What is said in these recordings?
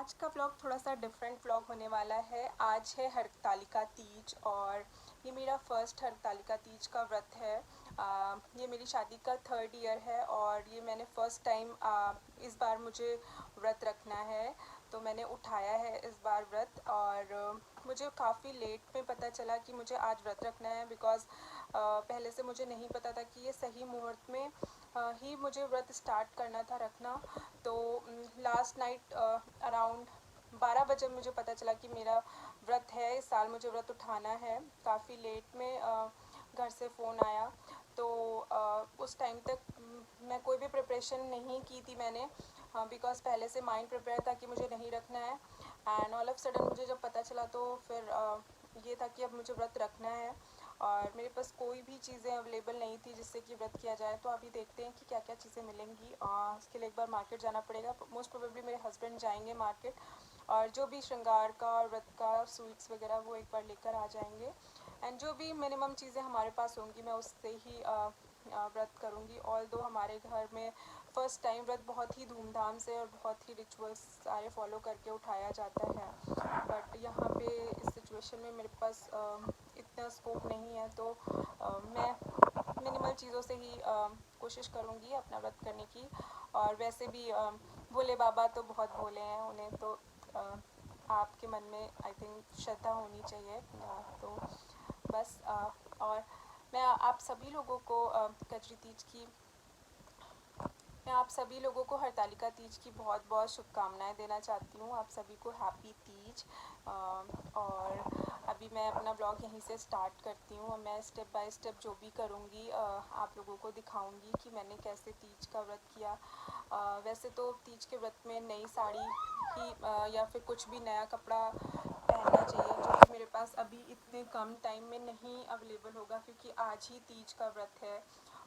आज का व्लॉग थोड़ा सा डिफरेंट व्लॉग होने वाला है। आज है हरतालिका तीज और ये मेरा फर्स्ट हरतालिका तीज का व्रत है। ये मेरी शादी का 3rd ईयर है और ये मैंने फ़र्स्ट टाइम इस बार मुझे व्रत रखना है, तो मैंने उठाया है इस बार व्रत। और मुझे काफ़ी लेट में पता चला कि मुझे आज व्रत रखना है, बिकॉज़ पहले से मुझे नहीं पता था कि ये सही मुहूर्त में ही मुझे व्रत स्टार्ट करना था रखना। तो लास्ट नाइट अराउंड 12 बजे मुझे पता चला कि मेरा व्रत है, इस साल मुझे व्रत उठाना है। काफ़ी लेट में घर से फ़ोन आया, तो उस टाइम तक मैं कोई भी प्रिपरेशन नहीं की थी मैंने, बिकॉज़ पहले से माइंड प्रिपेयर था कि मुझे नहीं रखना है। एंड ऑल ऑफ सडन मुझे जब पता चला तो फिर ये था कि अब मुझे व्रत रखना है और मेरे पास कोई भी चीज़ें अवेलेबल नहीं थी जिससे कि व्रत किया जाए। तो अभी देखते हैं कि क्या क्या चीज़ें मिलेंगी। इसके लिए एक बार मार्केट जाना पड़ेगा। मोस्ट प्रोबेबली मेरे हस्बैंड जाएंगे मार्केट और जो भी श्रृंगार का और व्रत का स्वीट्स वगैरह वो एक बार लेकर आ जाएंगे। एंड जो भी मिनिमम चीज़ें हमारे पास होंगी मैं उससे ही व्रत करूँगी। ऑल दो हमारे घर में फ़र्स्ट टाइम व्रत बहुत ही धूमधाम से और बहुत ही रिचुअल्स सारे फॉलो करके उठाया जाता है, बट यहाँ पे इस सिचुएशन में मेरे पास इतना स्कोप नहीं है, तो मैं मिनिमल चीज़ों से ही कोशिश करूँगी अपना व्रत करने की। और वैसे भी भोले बाबा तो बहुत भोले हैं, उन्हें तो आपके मन में आई थिंक श्रद्धा होनी चाहिए। तो बस और मैं आप सभी लोगों को कजरी तीज की मैं आप सभी लोगों को हरतालिका तीज की बहुत बहुत शुभकामनाएं देना चाहती हूँ। आप सभी को हैप्पी तीज। और अभी मैं अपना ब्लॉग यहीं से स्टार्ट करती हूँ और मैं स्टेप बाय स्टेप जो भी करूँगी आप लोगों को दिखाऊँगी कि मैंने कैसे तीज का व्रत किया। वैसे तो तीज के व्रत में नई साड़ी ही या फिर कुछ भी नया कपड़ा पहनना चाहिए, जो कि मेरे पास अभी इतने कम टाइम में नहीं अवेलेबल होगा, क्योंकि आज ही तीज का व्रत है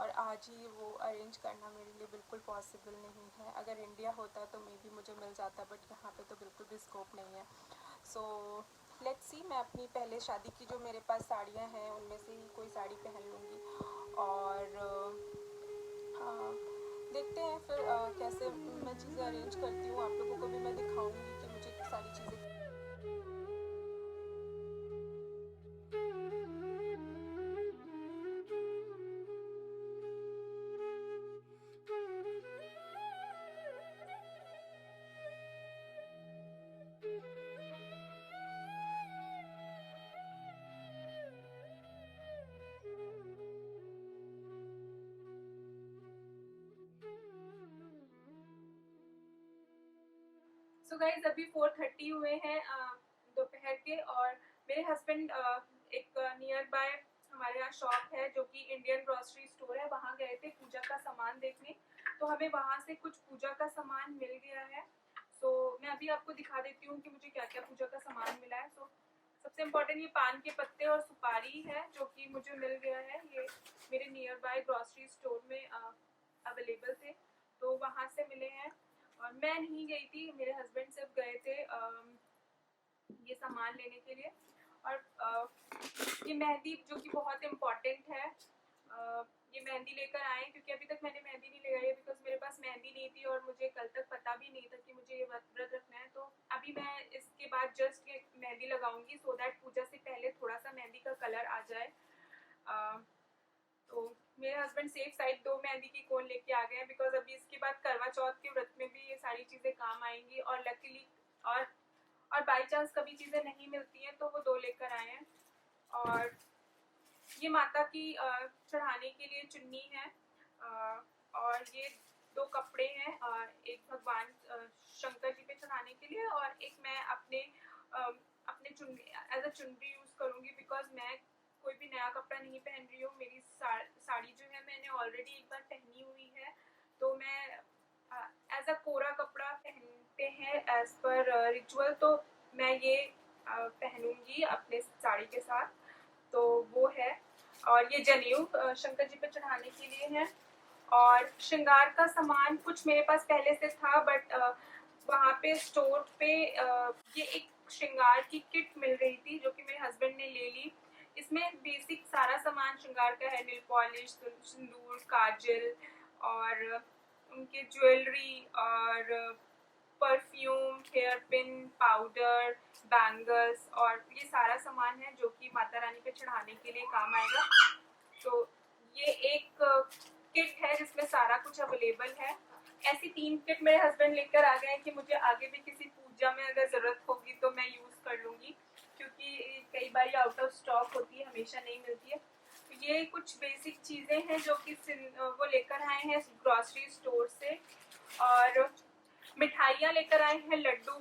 और आज ही वो अरेंज करना मेरे लिए बिल्कुल पॉसिबल नहीं है। अगर इंडिया होता तो मे बी मुझे मिल जाता, बट यहाँ पे तो बिल्कुल भी स्कोप नहीं है। सो लेट्स सी, मैं अपनी पहले शादी की जो मेरे पास साड़ियाँ हैं उनमें से ही कोई साड़ी पहन लूँगी और देखते हैं फिर कैसे मैं चीज़ें अरेंज करती हूँ। आप लोगों को भी मैं दिखाऊँगी कि मुझे सारी चीज़ें सो गाइज अभी 4:30 हुए हैं दोपहर के, और मेरे हस्बैंड एक नियर बाय हमारे यहाँ शॉप है जो कि इंडियन ग्रॉसरी स्टोर है, वहाँ गए थे पूजा का सामान देखने। तो हमें वहाँ से कुछ पूजा का सामान मिल गया है। सो मैं अभी आपको दिखा देती हूँ कि मुझे क्या क्या पूजा का सामान मिला है। सो सबसे इम्पोर्टेंट ये पान के पत्ते और सुपारी है जो कि मुझे मिल गया है। ये मेरे नियर बाय ग्रॉसरी स्टोर में अवेलेबल थे, तो वहाँ से मिले हैं। और मैं नहीं गई थी, मेरे हस्बैंड सिर्फ गए थे ये सामान लेने के लिए। और ये मेहंदी जो कि बहुत इम्पोर्टेंट है, ये मेहंदी लेकर आए क्योंकि अभी तक मैंने मेहंदी नहीं लगाई है, बिकॉज मेरे पास मेहंदी नहीं थी और मुझे कल तक पता भी नहीं था कि मुझे ये व्रत रखना है। तो अभी मैं इसके बाद जस्ट ये मेहंदी लगाऊंगी, सो दैट पूजा से पहले थोड़ा सा मेहंदी का कलर आ जाए। तो मेरे हस्बैंड सेफ साइड 2 मेहंदी की कोन लेके आ गए हैं, बिकॉज अभी इसके बाद करवा चौथ के व्रत में भी ये सारी चीज़ें काम आएंगी। और लकीली और बाई चांस कभी चीज़ें नहीं मिलती हैं तो वो 2 लेकर आए हैं। और ये माता की चढ़ाने के लिए चुन्नी है, और ये 2 कपड़े हैं, एक भगवान शंकर जी पे चढ़ाने के लिए और एक मैं अपने चुनरी एज अ चुनरी यूज़ करूँगी, बिकॉज मैं कोई भी नया कपड़ा नहीं पहन रही हूँ। मेरी साड़ी जो है मैंने ऑलरेडी एक बार पहनी हुई है, तो मैं एज अ कोरा कपड़ा पहनते हैं एज पर रिचुअल, तो मैं ये पहनूंगी अपने साड़ी के साथ। तो वो है। और ये जनेऊ शंकर जी पे चढ़ाने के लिए है। और श्रृंगार का सामान कुछ मेरे पास पहले से था, बट वहाँ पे स्टोर पे ये एक श्रृंगार की किट मिल रही थी जो कि मेरे हस्बैंड ने ले ली। इसमें बेसिक सारा सामान श्रृंगार का है, नेल पॉलिश, सिंदूर, काजल और उनके ज्वेलरी और perfume, hair pin, powder, bangles और ये सारा सामान है जो कि माता रानी पे चढ़ाने के लिए काम आएगा। तो ये एक किट है जिसमें सारा कुछ अवेलेबल है। ऐसी 3 किट मेरे हस्बैंड लेकर आ गए हैं कि मुझे आगे भी किसी पूजा में अगर ज़रूरत होगी तो मैं यूज़ कर लूँगी, क्योंकि कई बार ये आउट ऑफ स्टॉक होती है, हमेशा नहीं मिलती है। तो ये कुछ बेसिक चीज़ें हैं जो कि वो लेकर आए हैं ग्रॉसरी स्टोर से। और मिठाइयाँ लेकर आए हैं, लड्डू,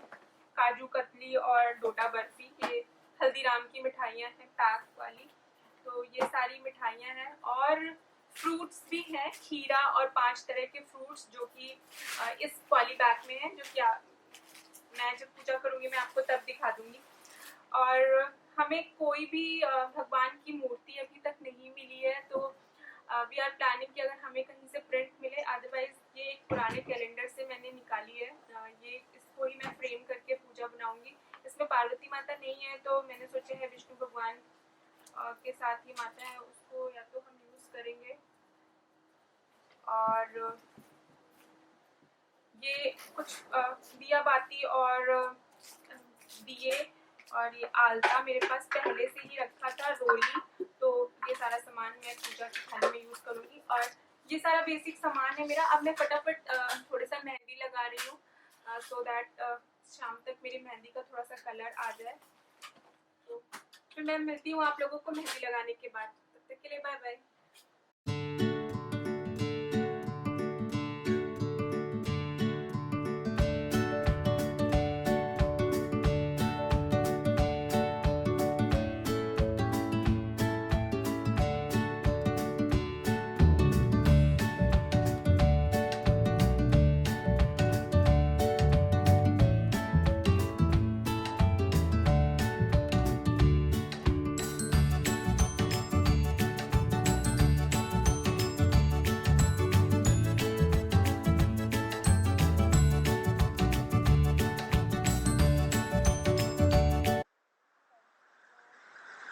काजू कतली और डोडा बर्फी। ये हल्दीराम की मिठाइयाँ हैं पैक वाली। तो ये सारी मिठाइयाँ हैं और फ्रूट्स भी हैं, खीरा और 5 तरह के फ्रूट्स जो कि इस पॉली बैग में है, जो कि मैं जब पूजा करूँगी मैं आपको तब दिखा दूँगी। और हमें कोई भी भगवान की मूर्ति अभी तक नहीं मिली है, तो वी आर प्लानिंग कि अगर हमें कहीं से प्रिंट मिले। अदरवाइज ये एक पुराने कैलेंडर से मैंने निकाली है। ये इसको ही मैं फ्रेम करके पूजा बनाऊंगी। इसमें पार्वती माता नहीं है तो मैंने सोचा है विष्णु भगवान के साथ ही माता है, उसको या तो हम यूज़ करेंगे। और ये कुछ दिया बाती और दिए और ये आलता मेरे पास पहले से ही रखा था, रोली। तो ये सारा सामान मैं पूजा की थाली में यूज़ करूँगी और ये सारा बेसिक सामान है मेरा। अब मैं फटाफट थोड़ा सा मेहंदी लगा रही हूँ सो दैट शाम तक मेरी मेहंदी का थोड़ा सा कलर आ जाए। तो फिर मैं मिलती हूँ आप लोगों को मेहंदी लगाने के बाद। तब तक के लिए बाय बाय।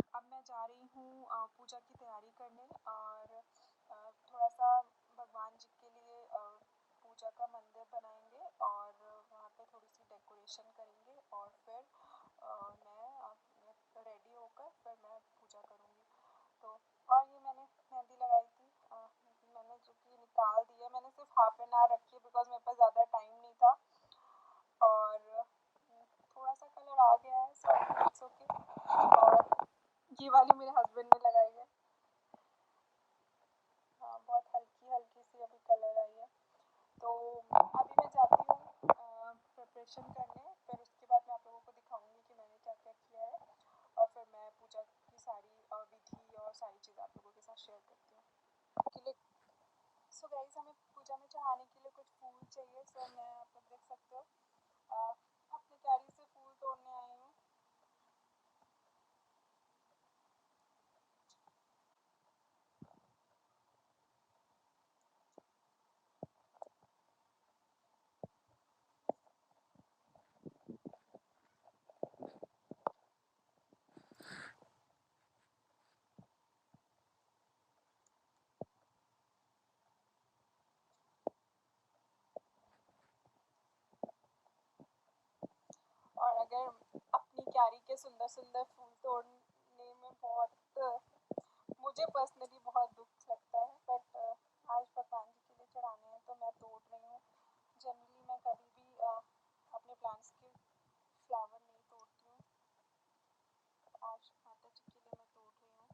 अब मैं जा रही हूँ पूजा की तैयारी करने और थोड़ा सा भगवान जी के लिए पूजा का मंदिर बनाएंगे और वहाँ पे थोड़ी सी डेकोरेशन करेंगे और फिर मैं रेडी होकर फिर मैं पूजा करूँगी। तो और ये मैंने मेहंदी लगाई थी, मैंने जो कि निकाल दी है। मैंने सिर्फ हाफ एन आवर रखी है बिकॉज मेरे पास ज़्यादा टाइम नहीं था और थोड़ा सा कलर आ गया है, सो इट्स ओके। और ये वाली मेरे हस्बैंड ने लगाई है। हाँ, बहुत हल्की हल्की सी अभी कलर आई है। तो अभी मैं जाती हूँ प्रिपरेशन करने, फिर उसके बाद मैं आप लोगों को दिखाऊंगी कि मैंने क्या क्या किया है और फिर मैं पूजा की सारी विधि और सारी चीज़ें आप लोगों के साथ शेयर करती हूँ के लिए। सो गाइस, हमें पूजा में चढ़ाने के लिए कुछ फूल चाहिए। सो मैं आप लोग देख सकते हो अपनी क्यारी से फूल तोड़ने आई हूँ। और अगर अपनी क्यारी के सुंदर सुंदर फूल तोड़ने में बहुत मुझे पर्सनली बहुत दुख लगता है, बट आज भगवान जी के लिए चढ़ाने हैं तो मैं तोड़ रही हूँ। जनरली मैं कभी भी अपने प्लांट्स के फ्लावर नहीं तोड़ती हूँ, आज माता जी के लिए मैं तोड़ रही हूँ।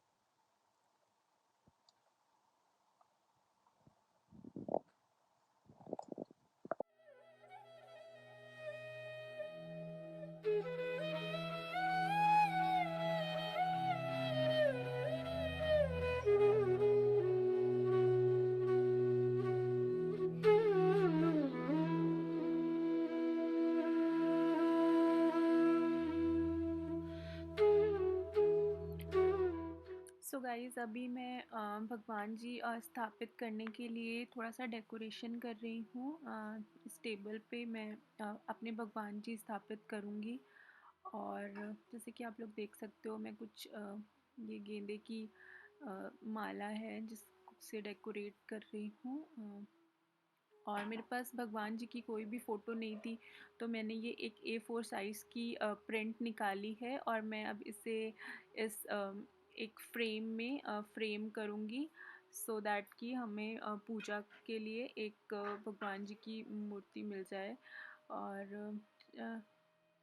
सो गाइज़, अभी मैं भगवान जी स्थापित करने के लिए थोड़ा सा डेकोरेशन कर रही हूँ। इस टेबल पे मैं अपने भगवान जी स्थापित करूँगी और जैसे कि आप लोग देख सकते हो मैं कुछ ये गेंदे की माला है जिससे डेकोरेट कर रही हूँ। और मेरे पास भगवान जी की कोई भी फ़ोटो नहीं थी, तो मैंने ये एक A4 साइज़ की प्रिंट निकाली है और मैं अब इसे इस एक फ्रेम में फ्रेम करूँगी, सो दैट कि हमें पूजा के लिए एक भगवान जी की मूर्ति मिल जाए। और अ,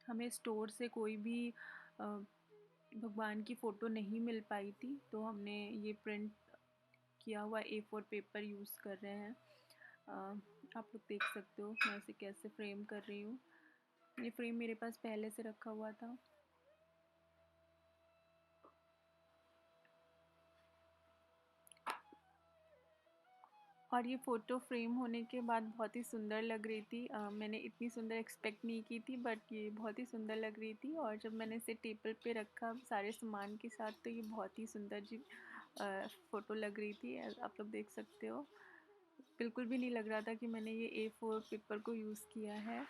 हमें स्टोर से कोई भी भगवान की फ़ोटो नहीं मिल पाई थी, तो हमने ये प्रिंट किया हुआ A4 पेपर यूज़ कर रहे हैं। आप लोग देख सकते हो मैं इसे कैसे फ्रेम कर रही हूँ। ये फ्रेम मेरे पास पहले से रखा हुआ था। और ये फ़ोटो फ्रेम होने के बाद बहुत ही सुंदर लग रही थी। मैंने इतनी सुंदर एक्सपेक्ट नहीं की थी, बट ये बहुत ही सुंदर लग रही थी। और जब मैंने इसे टेबल पे रखा सारे सामान के साथ, तो ये बहुत ही सुंदर जी फ़ोटो लग रही थी। आप लोग देख सकते हो, बिल्कुल भी नहीं लग रहा था कि मैंने ये A4 पेपर को यूज़ किया है।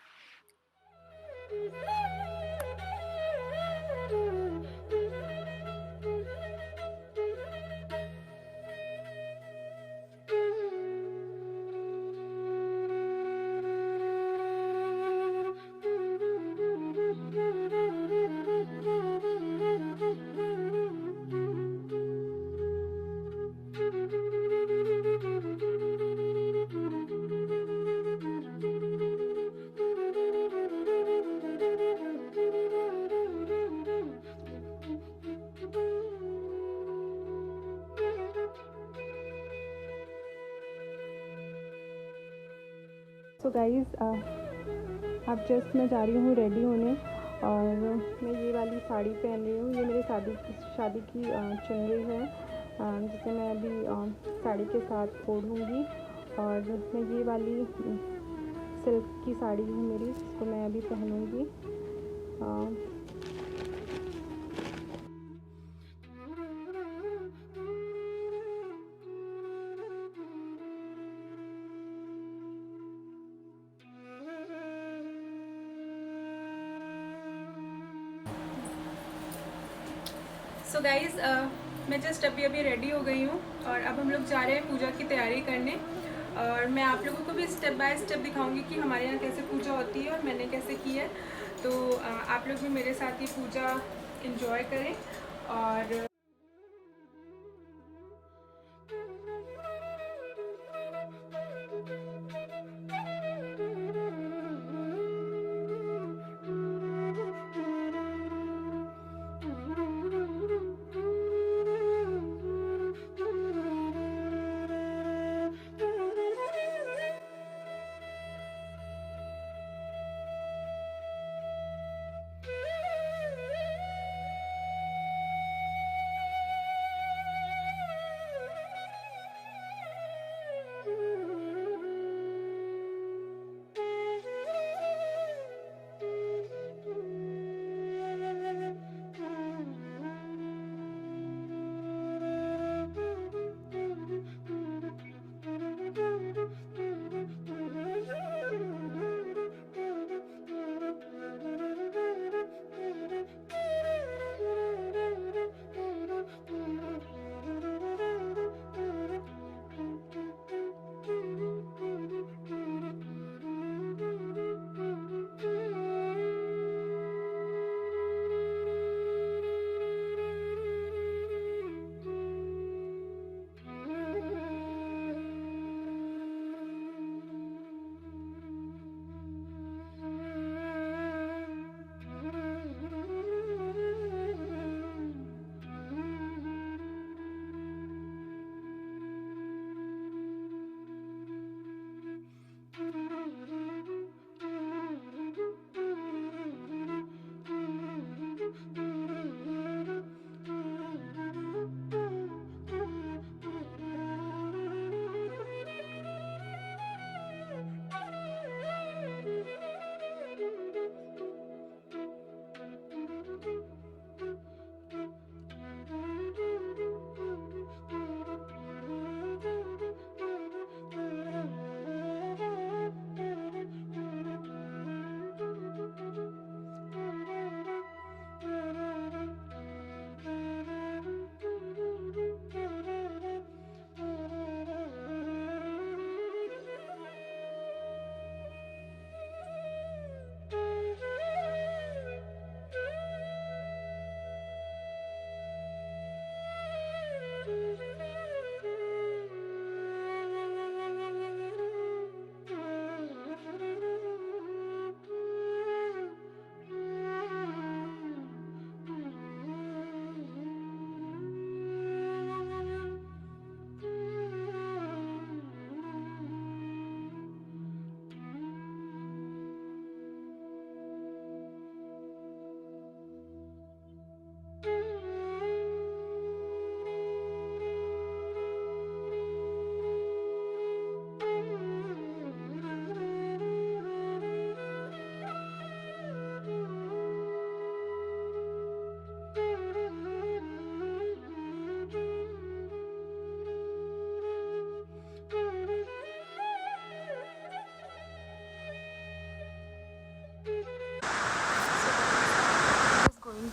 सो गाइज़, अब जस्ट मैं जा रही हूँ रेडी होने, और मैं ये वाली साड़ी पहन रही हूँ। ये मेरे शादी की चुनरी है, जिसे मैं अभी साड़ी के साथ ओढ़ूँगी। और मैं ये वाली सिल्क की साड़ी है मेरी, जिसको मैं अभी पहनूँगी। सो गाइज़, मैं जस्ट अभी रेडी हो गई हूँ, और अब हम लोग जा रहे हैं पूजा की तैयारी करने। और मैं आप लोगों को भी स्टेप बाय स्टेप दिखाऊंगी कि हमारे यहाँ कैसे पूजा होती है और मैंने कैसे की है। तो आप लोग भी मेरे साथ ये पूजा एंजॉय करें। और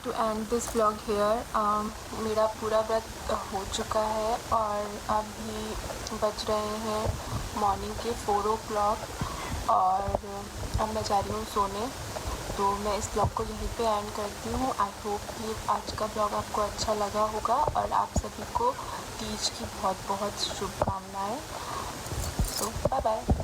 to end this vlog here. मेरा पूरा व्रत हो चुका है और अभी बज रहे हैं मॉर्निंग के 4 o'clock और अब मैं जा रही हूँ सोने। तो मैं इस ब्लॉग को यहीं पे एंड करती हूँ। आई होप कि आज का ब्लॉग आपको अच्छा लगा होगा और आप सभी को तीज की बहुत बहुत शुभकामनाएं। सो बाय बाय।